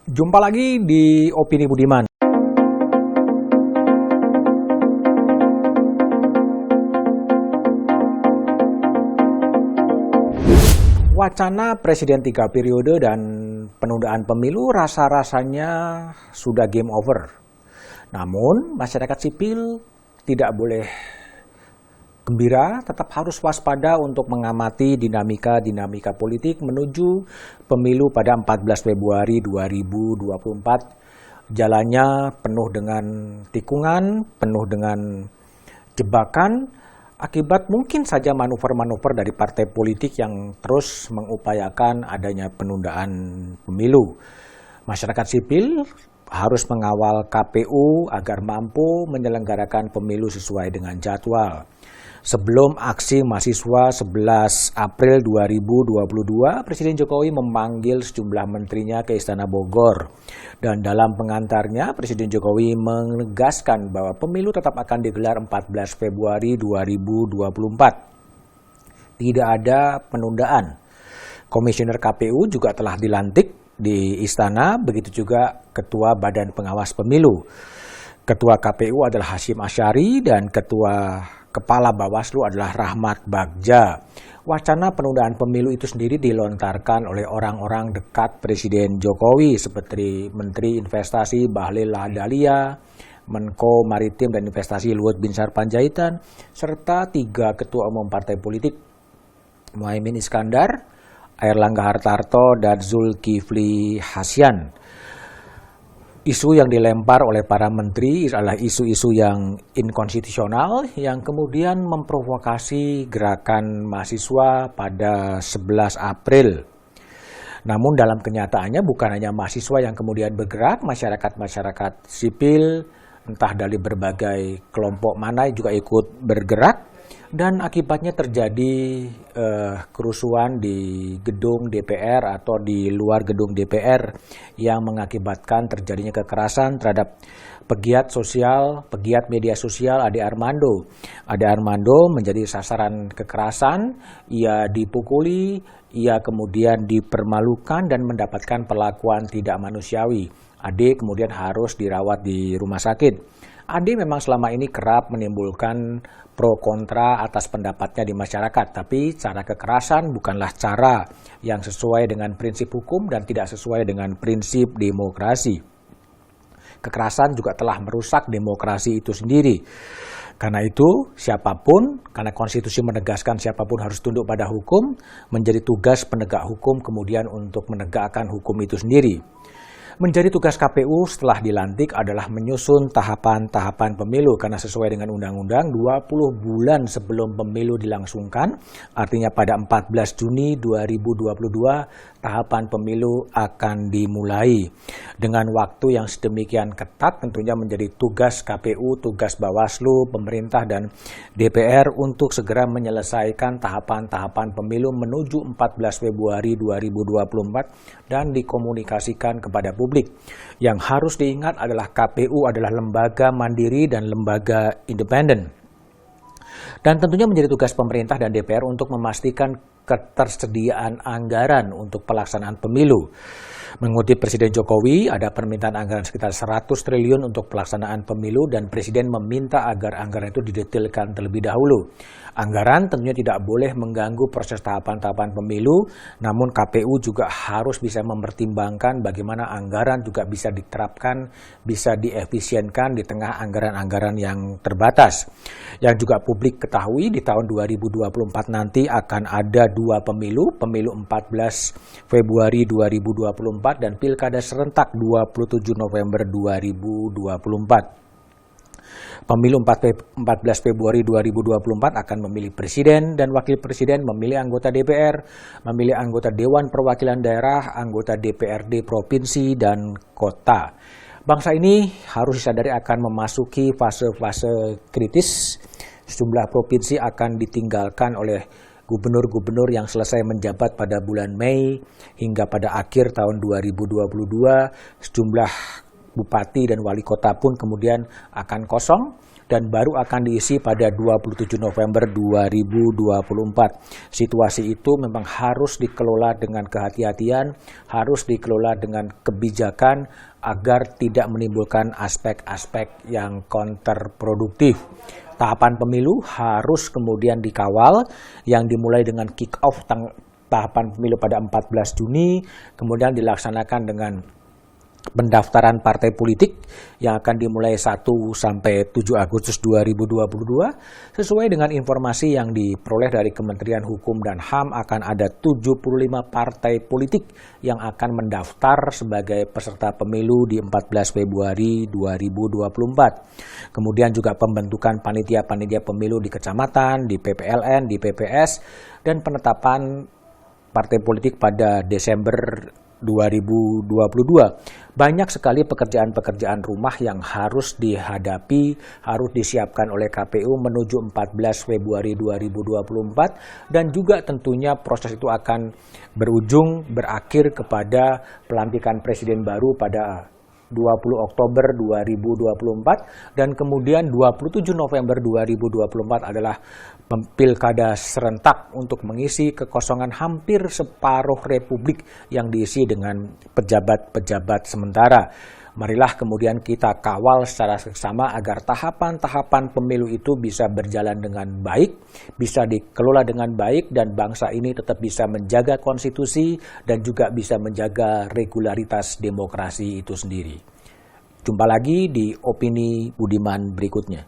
Jumpa lagi di Opini Budiman. Wacana Presiden 3 periode dan penundaan pemilu rasa-rasanya sudah game over. Namun, masyarakat sipil tidak boleh gembira, tetap harus waspada untuk mengamati dinamika politik menuju pemilu pada 14 Februari 2024. Jalannya penuh dengan tikungan, penuh dengan jebakan, akibat mungkin saja manuver-manuver dari partai politik yang terus mengupayakan adanya penundaan pemilu. Masyarakat sipil harus mengawal KPU agar mampu menyelenggarakan pemilu sesuai dengan jadwal. Sebelum aksi mahasiswa 11 April 2022, Presiden Jokowi memanggil sejumlah menterinya ke Istana Bogor. Dan dalam pengantarnya, Presiden Jokowi menegaskan bahwa pemilu tetap akan digelar 14 Februari 2024. Tidak ada penundaan. Komisioner KPU juga telah dilantik di Istana, begitu juga Ketua Badan Pengawas Pemilu. Ketua KPU adalah Hasyim Asyari dan Kepala Bawaslu adalah Rahmat Bagja. Wacana penundaan pemilu itu sendiri dilontarkan oleh orang-orang dekat Presiden Jokowi seperti Menteri Investasi Bahlil Lahadalia, Menko Maritim dan Investasi Luhut Binsar Panjaitan, serta 3 ketua umum partai politik, Muhaimin Iskandar, Airlangga Hartarto, dan Zulkifli Hasan. Isu yang dilempar oleh para menteri adalah isu-isu yang inkonstitusional yang kemudian memprovokasi gerakan mahasiswa pada 11 April. Namun dalam kenyataannya bukan hanya mahasiswa yang kemudian bergerak, masyarakat sipil entah dari berbagai kelompok mana juga ikut bergerak. Dan akibatnya terjadi kerusuhan di gedung DPR atau di luar gedung DPR yang mengakibatkan terjadinya kekerasan terhadap pegiat media sosial Ade Armando. Ade Armando menjadi sasaran kekerasan, ia dipukuli, ia kemudian dipermalukan dan mendapatkan perlakuan tidak manusiawi. Ade kemudian harus dirawat di rumah sakit. Ade memang selama ini kerap menimbulkan pro kontra atas pendapatnya di masyarakat, tapi cara kekerasan bukanlah cara yang sesuai dengan prinsip hukum dan tidak sesuai dengan prinsip demokrasi. Kekerasan juga telah merusak demokrasi itu sendiri. Karena itu, karena konstitusi menegaskan siapapun harus tunduk pada hukum, menjadi tugas penegak hukum kemudian untuk menegakkan hukum itu sendiri. Menjadi tugas KPU setelah dilantik adalah menyusun tahapan-tahapan pemilu karena sesuai dengan undang-undang 20 bulan sebelum pemilu dilangsungkan, artinya pada 14 Juni 2022 tahapan pemilu akan dimulai. Dengan waktu yang sedemikian ketat tentunya menjadi tugas KPU, tugas Bawaslu, pemerintah dan DPR untuk segera menyelesaikan tahapan-tahapan pemilu menuju 14 Februari 2024 dan dikomunikasikan kepada publik. Yang harus diingat adalah KPU adalah lembaga mandiri dan lembaga independen. Dan tentunya menjadi tugas pemerintah dan DPR untuk memastikan ketersediaan anggaran untuk pelaksanaan pemilu. Mengutip Presiden Jokowi, ada permintaan anggaran sekitar 100 triliun untuk pelaksanaan pemilu dan Presiden meminta agar anggaran itu didetailkan terlebih dahulu. Anggaran tentunya tidak boleh mengganggu proses tahapan-tahapan pemilu, namun KPU juga harus bisa mempertimbangkan bagaimana anggaran juga bisa diterapkan, bisa diefisienkan di tengah anggaran-anggaran yang terbatas. Yang juga publik ketahui di tahun 2024 nanti akan ada 2 pemilu 14 Februari 2024 dan Pilkada serentak 27 November 2024. Pemilu 14 Februari 2024 akan memilih presiden dan wakil presiden, memilih anggota DPR, memilih anggota Dewan Perwakilan Daerah, anggota DPRD provinsi dan kota. Bangsa ini harus disadari akan memasuki fase-fase kritis. Sejumlah provinsi akan ditinggalkan oleh gubernur-gubernur yang selesai menjabat pada bulan Mei hingga pada akhir tahun 2022. Sejumlah bupati dan wali kota pun kemudian akan kosong. dan baru akan diisi pada 27 November 2024. Situasi itu memang harus dikelola dengan kehati-hatian, harus dikelola dengan kebijakan agar tidak menimbulkan aspek-aspek yang kontraproduktif. Tahapan pemilu harus kemudian dikawal, yang dimulai dengan kick-off tahapan pemilu pada 14 Juni, kemudian dilaksanakan dengan pendaftaran partai politik yang akan dimulai 1 sampai 7 Agustus 2022. Sesuai dengan informasi yang diperoleh dari Kementerian Hukum dan HAM, akan ada 75 partai politik yang akan mendaftar sebagai peserta pemilu di 14 Februari 2024. Kemudian juga pembentukan panitia-panitia pemilu di kecamatan, di PPLN, di PPS, dan penetapan partai politik pada Desember 2022. Banyak sekali pekerjaan-pekerjaan rumah yang harus dihadapi, harus disiapkan oleh KPU menuju 14 Februari 2024, dan juga tentunya proses itu akan berakhir kepada pelantikan presiden baru pada 20 Oktober 2024, dan kemudian 27 November 2024 adalah pilkada serentak untuk mengisi kekosongan hampir separuh republik yang diisi dengan pejabat-pejabat sementara. Marilah kemudian kita kawal secara seksama agar tahapan-tahapan pemilu itu bisa berjalan dengan baik, bisa dikelola dengan baik, dan bangsa ini tetap bisa menjaga konstitusi dan juga bisa menjaga regularitas demokrasi itu sendiri. Jumpa lagi di Opini Budiman berikutnya.